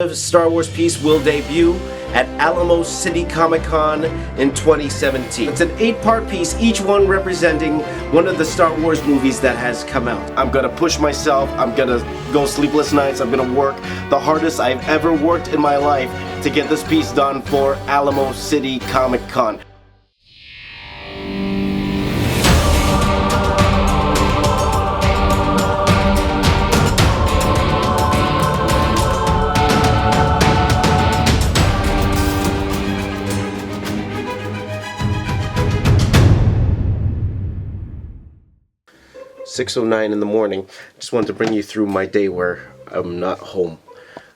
The Star Wars piece will debut at Alamo City Comic Con in 2017. It's an 8-part piece, each one representing one of the Star Wars movies that has come out. I'm gonna push myself, I'm gonna go sleepless nights, I'm gonna work the hardest I've ever worked in my life to get this piece done for Alamo City Comic Con. .09 in the morning. Just wanted to bring you through my day where I'm not home.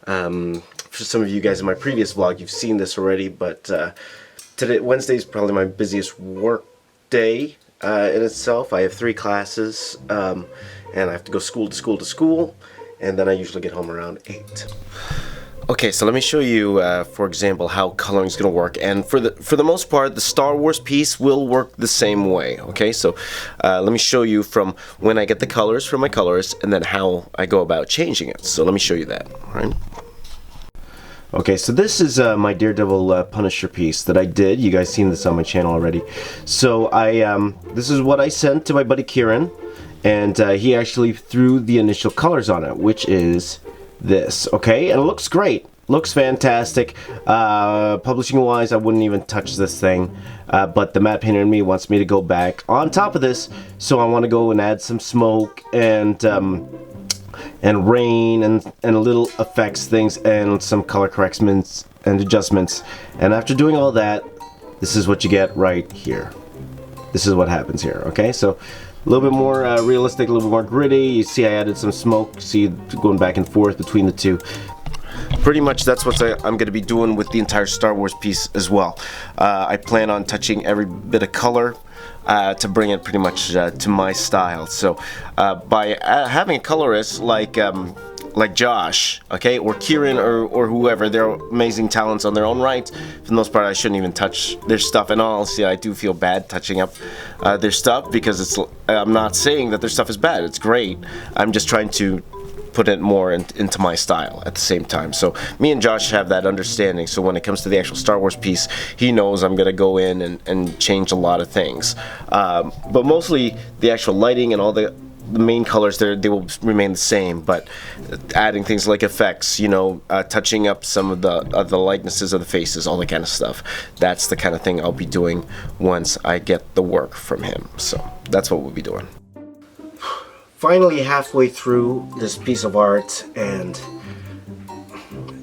For some of you guys in my previous vlog, you've seen this already, but today, Wednesday is probably my busiest work day in itself. I have 3 classes, and I have to go school to school, and then I usually get home around 8. Okay, so let me show you, for example, how coloring is going to work. And for the most part, the Star Wars piece will work the same way. Okay, so let me show you from when I get the colors from my colorist, and then how I go about changing it. So let me show you that. All right. Okay, so this is my Daredevil Punisher piece that I did. You guys seen this on my channel already. So this is what I sent to my buddy Kieran, and he actually threw the initial colors on it, which is this. Okay, and it looks great, looks fantastic. Publishing wise, I wouldn't even touch this thing, but the matte painter in me wants me to go back on top of this, so I want to go and add some smoke and rain and little effects things and some color corrections and adjustments. And after doing all that, this is what you get right here. This is what happens here. Okay, so a little bit more realistic, a little bit more gritty. You see I added some smoke, see going back and forth between the two. Pretty much that's what I'm going to be doing with the entire Star Wars piece as well. I plan on touching every bit of color to bring it pretty much to my style. So by having a colorist like Josh, okay, or Kieran or whoever, they're amazing talents on their own right. For the most part, I shouldn't even touch their stuff. And honestly, I do feel bad touching up their stuff, because I'm not saying that their stuff is bad. It's great. I'm just trying to put it more into my style at the same time. So me and Josh have that understanding. So when it comes to the actual Star Wars piece, he knows I'm gonna go in and change a lot of things. But mostly the actual lighting and all the main colors there, they will remain the same, but adding things like effects, you know, touching up some of the likenesses of the faces, all that kind of stuff. That's the kind of thing I'll be doing once I get the work from him. So that's what we'll be doing. Finally halfway through this piece of art, and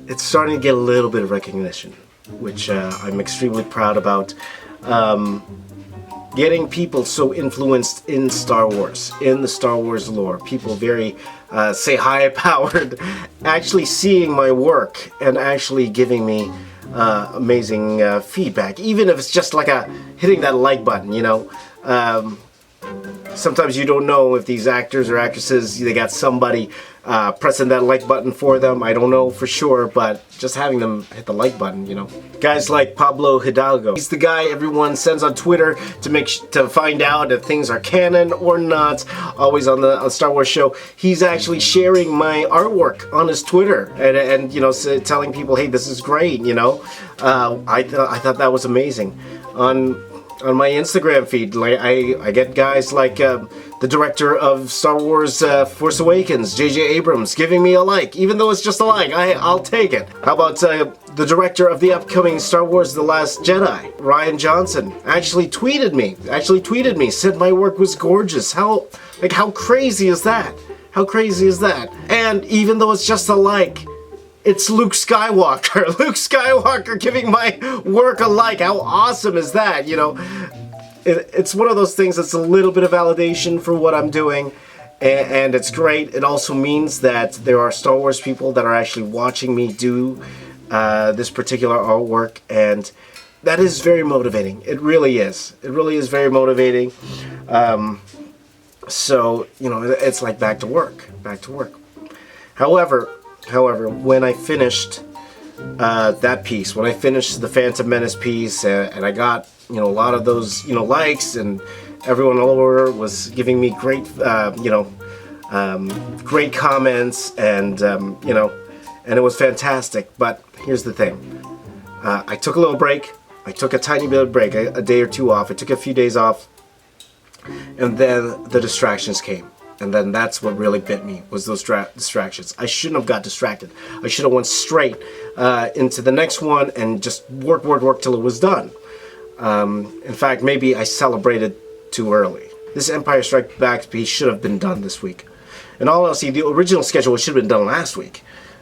it's starting to get a little bit of recognition, which I'm extremely proud about. Getting people so influenced in Star Wars, in the Star Wars lore, people very, say, high-powered, actually seeing my work and actually giving me amazing feedback, even if it's just like hitting that like button, you know. Sometimes you don't know if these actors or actresses, they got somebody pressing that like button for them. I don't know for sure, but just having them hit the like button, you know. Guys like Pablo Hidalgo, he's the guy everyone sends on Twitter to find out if things are canon or not. Always on the Star Wars show, he's actually sharing my artwork on his Twitter and you know, telling people, hey, this is great, you know. I thought that was amazing. On my Instagram feed, like I get guys like the director of Star Wars Force Awakens, J.J. Abrams, giving me a like, even though it's just a like. I'll take it. How about the director of the upcoming Star Wars The Last Jedi, Rian Johnson, actually tweeted me, said my work was gorgeous. How crazy is that? How crazy is that? And even though it's just a like, it's Luke Skywalker. Luke Skywalker giving my work a like. How awesome is that, you know? It's one of those things that's a little bit of validation for what I'm doing, and it's great. It also means that there are Star Wars people that are actually watching me do this particular artwork, and that is very motivating. It really is. It really is very motivating. So, you know, it's like back to work. However, when I finished that piece, when I finished the Phantom Menace piece, and I got, you know, a lot of those, you know, likes, and everyone all over was giving me great, you know, great comments, and you know, and it was fantastic. But here's the thing. I took a little break. I took a tiny bit of break, a day or two off. I took a few days off, and then the distractions came. And then that's what really bit me, was those distractions. I shouldn't have got distracted. I should have went straight into the next one and just work till it was done. In fact, maybe I celebrated too early. This Empire Strikes Back piece should have been done this week. In all honesty, the original schedule should have been done last week.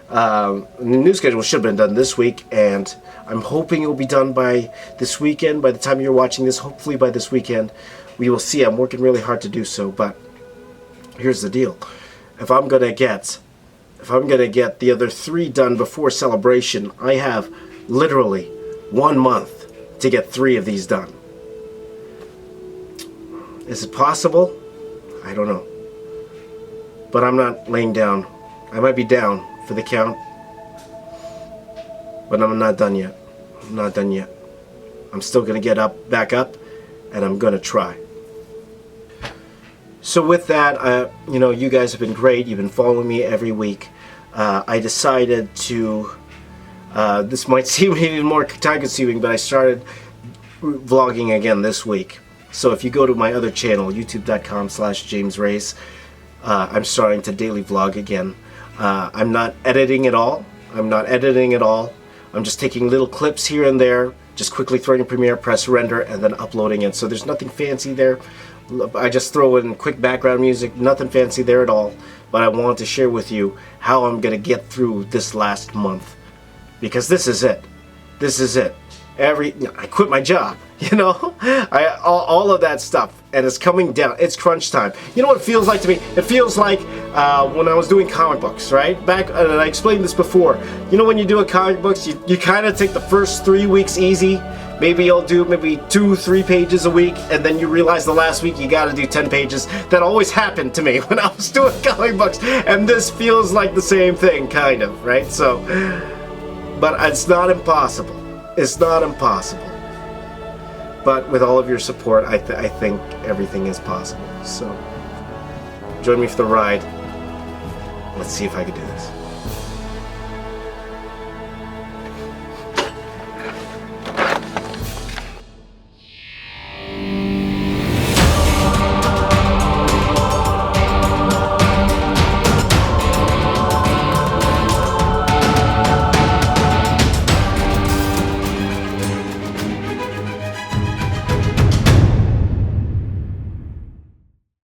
The new schedule should have been done this week, and I'm hoping it will be done by this weekend. By the time you're watching this, hopefully by this weekend, we will see. I'm working really hard to do so, but here's the deal. If I'm gonna get the other 3 done before Celebration, I have literally 1 month to get 3 of these done. Is it possible? I don't know. But I'm not laying down. I might be down for the count, but I'm not done yet. I'm not done yet. I'm still gonna get back up, and I'm gonna try. So with that, you know, you guys have been great. You've been following me every week. I decided to, this might seem even more time-consuming, but I started vlogging again this week. So if you go to my other channel, youtube.com/JamesRace, I'm starting to daily vlog again. I'm not editing at all. I'm just taking little clips here and there, just quickly throwing in Premiere, press render, and then uploading it. So there's nothing fancy there. I just throw in quick background music, nothing fancy there at all. But I wanted to share with you how I'm gonna get through this last month, because this is it. This is it. I quit my job, you know, all of that stuff, and it's coming down. It's crunch time. You know what it feels like to me? It feels like when I was doing comic books, right? Back, and I explained this before. You know, when you do a comic books, you kind of take the first 3 weeks easy. Maybe you'll do 2-3 pages a week, and then you realize the last week you gotta do 10 pages. That always happened to me when I was doing comic books, and this feels like the same thing, kind of, right? So, but it's not impossible. It's not impossible. But with all of your support, I think everything is possible. So, join me for the ride. Let's see if I can do this.